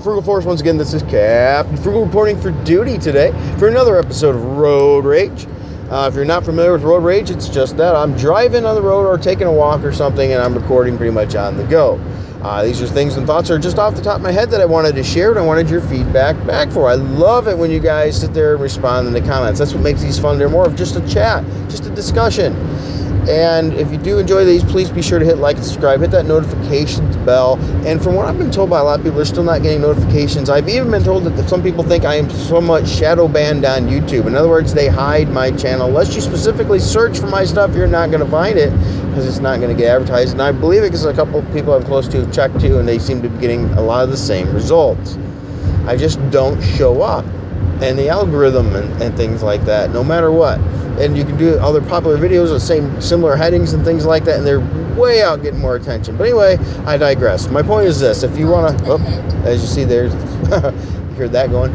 Frugal Force. Once again, this is Captain Frugal reporting for duty today for another episode of Road Rage. If you're not familiar with Road Rage, it's just that I'm driving on the road or taking a walk or something, and I'm recording pretty much on the go. These are things and thoughts that are just off the top of my head that I wanted to share, and I wanted your feedback back for. I love it when you guys sit there and respond in the comments. That's what makes these fun. They're more of just a chat, just a discussion. And if you do enjoy these, please be sure to hit like and subscribe, hit that notifications bell. And from what I've been told by a lot of people, they're still not getting notifications. I've even been told that some people think I am somewhat shadow banned on YouTube. In other words, they hide my channel. Unless you specifically search for my stuff, you're not going to find it because it's not going to get advertised. And I believe it because a couple of people I'm close to have checked too, and they seem to be getting a lot of the same results. I just don't show up. And the algorithm and things like that, no matter what. And you can do other popular videos with similar headings and things like that, and they're way out getting more attention. But anyway, I digress. My point is this: if you want to, as you see there, you heard that going.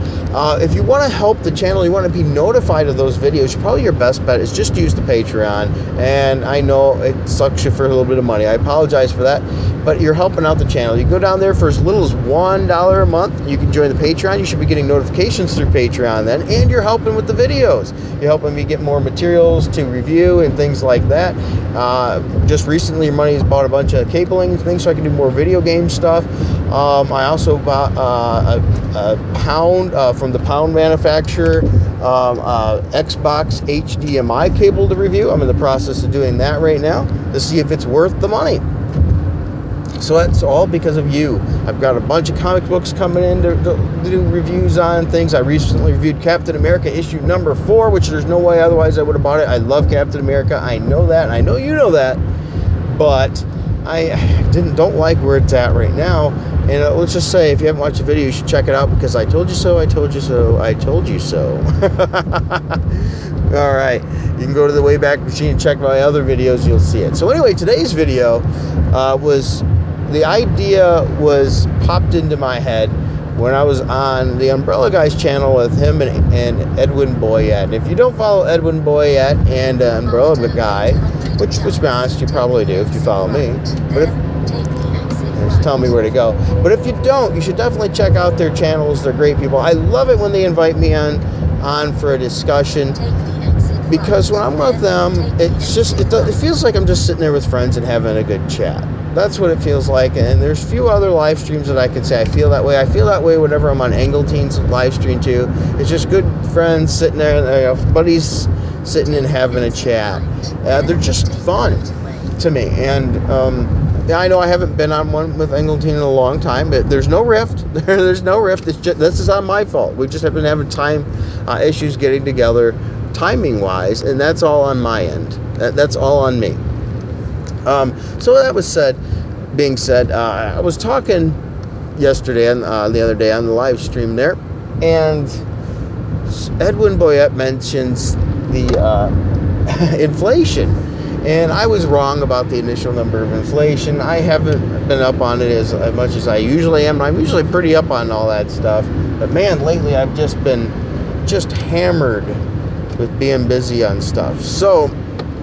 If you want to help the channel, you want to be notified of those videos, probably your best bet is just use the Patreon. And I know it sucks you for a little bit of money. I apologize for that, but you're helping out the channel. You go down there for as little as $1 a month. You can join the Patreon. You should be getting notifications through Patreon then, and you're helping with the videos. You're helping me get more materials to review and things like that. Just recently, your money has bought a bunch of cabling things so I can do more video game stuff. I also bought a Pound from the Pound manufacturer, Xbox HDMI cable to review. I'm in the process of doing that right now to see if it's worth the money. So that's all because of you. I've got a bunch of comic books coming in to do reviews on things. I recently reviewed Captain America issue number 4, which there's no way otherwise I would have bought it. I love Captain America. I know that, and I know you know that. But I don't like where it's at right now. And let's just say, if you haven't watched the video, you should check it out because I told you so, I told you so, I told you so. All right. You can go to the Wayback Machine and check my other videos. You'll see it. So anyway, today's video the idea was popped into my head when I was on the Umbrella Guys channel with him and Edwin Boyette. And if you don't follow Edwin Boyette and Umbrella Guy, which to be honest, you probably do if you follow me, but just tell me where to go. But if you don't, you should definitely check out their channels. They're great people. I love it when they invite me on for a discussion, because when I'm with them, it feels like I'm just sitting there with friends and having a good chat. That's what it feels like. And there's few other live streams that I can say I feel that way. I feel that way whenever I'm on Angleteen's live stream too. It's just good friends sitting there, buddies sitting and having a chat. They're just fun to me. And I know I haven't been on one with Angleteen in a long time, but there's no rift. There's no rift. It's just, this is not my fault. We just have been having time issues getting together, timing wise, and that's all on my end. That's all on me. So that was being said, I was talking yesterday and the other day on the live stream there, and Edwin Boyette mentions the inflation, and I was wrong about the initial number of inflation. I haven't been up on it as much as I usually am. I'm usually pretty up on all that stuff, but man, lately I've just been hammered with being busy on stuff. So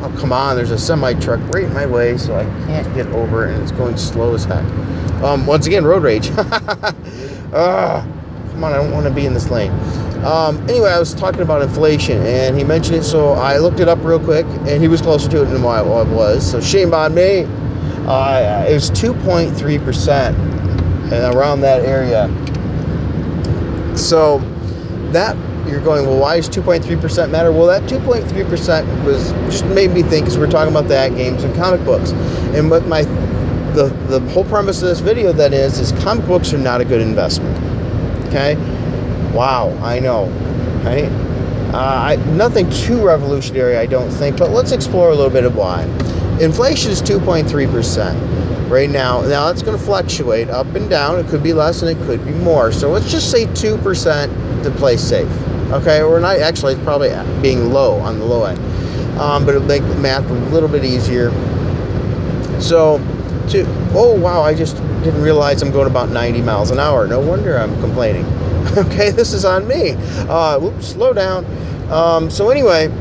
oh, come on, there's a semi-truck right in my way, so I can't get over it, and it's going slow as heck. Once again, road rage. Come on, I don't want to be in this lane. Anyway, I was talking about inflation, and he mentioned it, so I looked it up real quick, and he was closer to it than I was, so shame on me. It was 2.3%, and around that area. So that, you're going, well, why does 2.3% matter? Well, that 2.3% was just made me think, because we're talking about that games and comic books. And what the whole premise of this video then is comic books are not a good investment. Okay? Wow, I know. Okay? Nothing too revolutionary, I don't think, but let's explore a little bit of why. Inflation is 2.3% right now. Now, it's going to fluctuate up and down. It could be less and it could be more. So let's just say 2% to play safe. Okay, or not, actually, it's probably being low on the low end. But it'll make the math a little bit easier. So, oh wow, I just didn't realize I'm going about 90 miles an hour. No wonder I'm complaining. Okay, this is on me. Whoops, slow down. So anyway,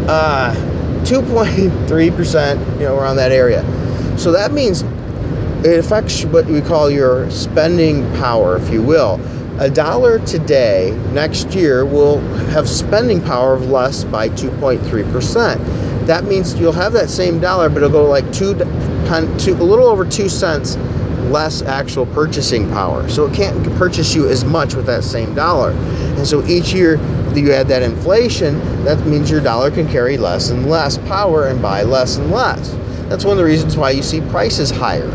2.3%, around that area. So that means it affects what we call your spending power, if you will. $1 today, next year, will have spending power of less by 2.3%. That means you'll have that same dollar, but it'll go like a little over 2 cents less actual purchasing power. So it can't purchase you as much with that same dollar. And so each year you add that inflation, that means your dollar can carry less and less power and buy less and less. That's one of the reasons why you see prices higher.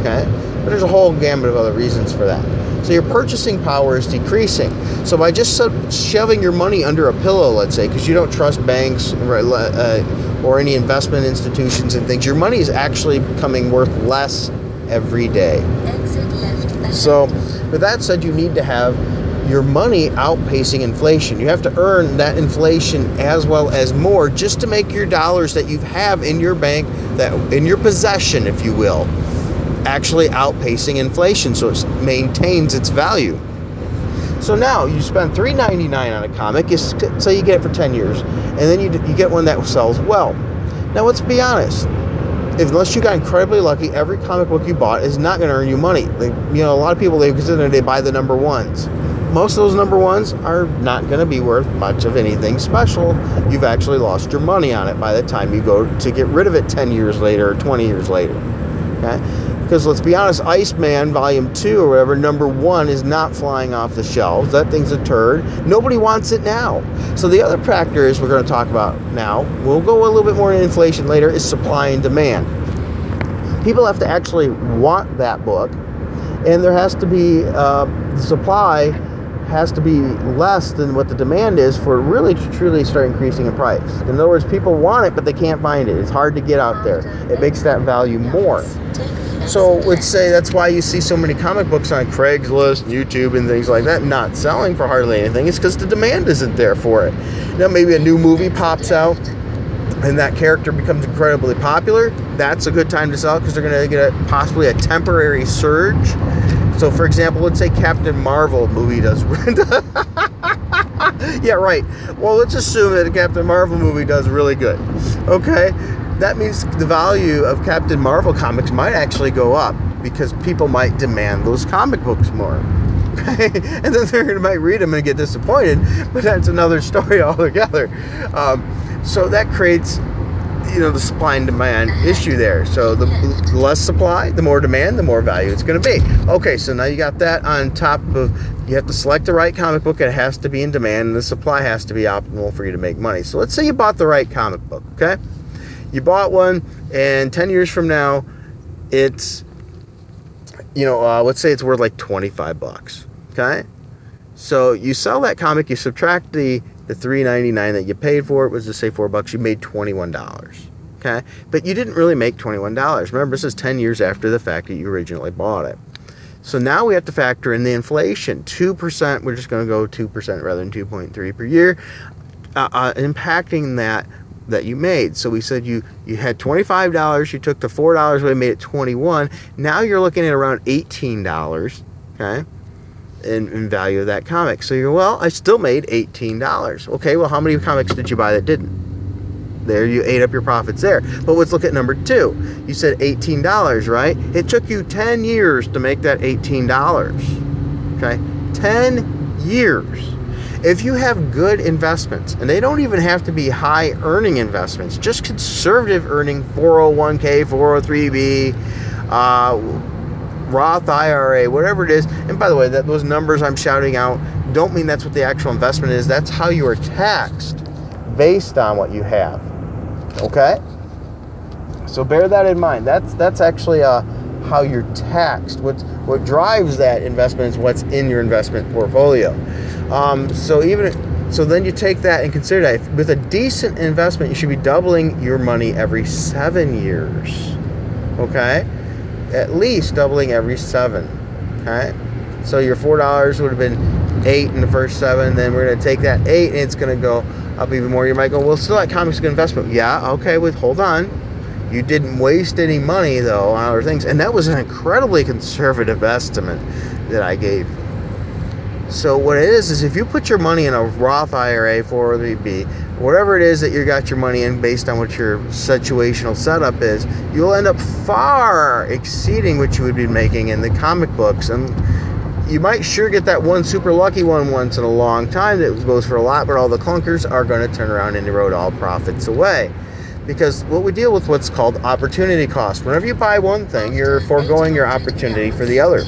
Okay? But there's a whole gamut of other reasons for that. So your purchasing power is decreasing. So by just shoving your money under a pillow, let's say, because you don't trust banks or any investment institutions and things, your money is actually becoming worth less every day. So with that said, you need to have your money outpacing inflation. You have to earn that inflation as well as more just to make your dollars that you have in your bank, that in your possession, if you will, actually outpacing inflation, so it maintains its value. So now you spend $3.99 on a comic, say you get it for 10 years, and then you get one that sells well. Now let's be honest, unless you got incredibly lucky, every comic book you bought is not going to earn you money. A lot of people, they buy the number ones. Most of those number ones are not going to be worth much of anything special. You've actually lost your money on it by the time you go to get rid of it 10 years later or 20 years later. Okay? Because let's be honest, Iceman Volume 2 or whatever, number 1 is not flying off the shelves. That thing's a turd. Nobody wants it now. So the other factors we're going to talk about now, we'll go a little bit more into inflation later, is supply and demand. People have to actually want that book, and there has to be, the supply has to be less than what the demand is for it really to truly start increasing in price. In other words, people want it, but they can't find it. It's hard to get out there. It makes that value more. So let's say that's why you see so many comic books on Craigslist, YouTube, and things like that not selling for hardly anything. It's because the demand isn't there for it. Now maybe a new movie pops out and that character becomes incredibly popular. That's a good time to sell because they're going to get possibly a temporary surge. So for example, let's say Captain Marvel movie does yeah, right. Well, let's assume that the Captain Marvel movie does really good. Okay? That means the value of Captain Marvel comics might actually go up because people might demand those comic books more. Okay? And then they might read them and get disappointed, but that's another story altogether. So that creates, the supply and demand issue there. So the less supply, the more demand, the more value it's going to be. Okay, so now you got that on top of, you have to select the right comic book. It has to be in demand, and the supply has to be optimal for you to make money. So let's say you bought the right comic book, okay? You bought one, and 10 years from now, it's, let's say it's worth like 25 bucks, okay? So you sell that comic, you subtract the $3.99 that you paid for it, was to say $4, you made $21, okay? But you didn't really make $21. Remember, this is 10 years after the fact that you originally bought it. So now we have to factor in the inflation. 2%, we're just going to go 2% rather than 2.3 per year, impacting that you made. So we said you had $25, you took the $4 away, made it $21. Now you're looking at around $18, okay, in value of that comic. So you're, well, I still made $18. Okay, well, how many comics did you buy that didn't? There, you ate up your profits there. But let's look at number 2. You said $18, right? It took you 10 years to make that $18. Okay, 10 years. If you have good investments, and they don't even have to be high earning investments, just conservative earning 401k, 403b, Roth IRA, whatever it is. And by the way, those numbers I'm shouting out don't mean that's what the actual investment is. That's how you are taxed based on what you have. Okay? So bear that in mind. That's actually how you're taxed. What drives that investment is what's in your investment portfolio. So then you take that and consider that with a decent investment, you should be doubling your money every 7 years. Okay? At least doubling every 7. Okay? So your $4 would have been 8 in the first 7. Then we're going to take that 8 and it's going to go up even more. You might go, well, still that comic's a good investment. Yeah, okay, hold on. You didn't waste any money, though, on other things. And that was an incredibly conservative estimate that I gave. So what it is if you put your money in a Roth IRA, 403b, whatever it is that you got your money in based on what your situational setup is, you'll end up far exceeding what you would be making in the comic books. And you might sure get that one super lucky one once in a long time that goes for a lot, but all the clunkers are going to turn around and erode all profits away. Because what we deal with what's called opportunity cost. Whenever you buy one thing, you're foregoing your opportunity for the other,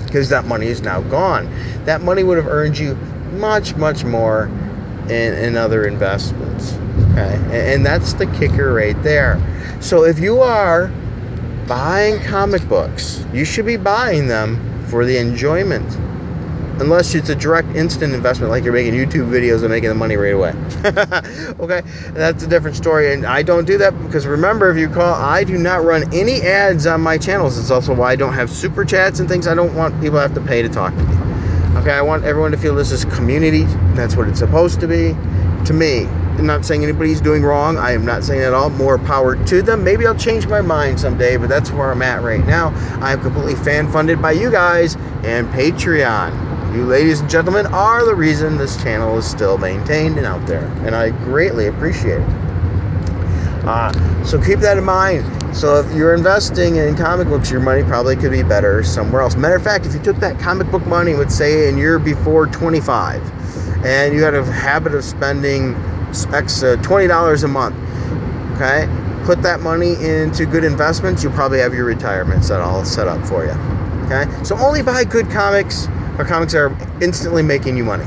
because that money is now gone. That money would have earned you much, much more in other investments. Okay, and that's the kicker right there. So if you are buying comic books, you should be buying them for the enjoyment, unless it's a direct instant investment, like you're making YouTube videos and making the money right away. Okay, that's a different story, and I don't do that because, remember, if you call, I do not run any ads on my channels. It's also why I don't have super chats and things. I don't want people to have to pay to talk to me. Okay, I want everyone to feel this is community. That's what it's supposed to be. To me, I'm not saying anybody's doing wrong. I am not saying at all. More power to them. Maybe I'll change my mind someday, but that's where I'm at right now. I'm completely fan-funded by you guys and Patreon. You ladies and gentlemen are the reason this channel is still maintained and out there, and I greatly appreciate it. So keep that in mind. So if you're investing in comic books, your money probably could be better somewhere else. Matter of fact, if you took that comic book money, let's say in year before 25, and you had a habit of spending $20 a month, okay, put that money into good investments, you'll probably have your retirement set up for you. Okay, so only buy good comics, or comics that are instantly making you money.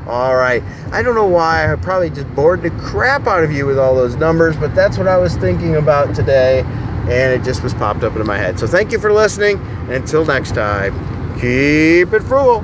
All right, I don't know why, I probably just bored the crap out of you with all those numbers, but that's what I was thinking about today, and it just was popped up into my head. So thank you for listening, and until next time, keep it frugal.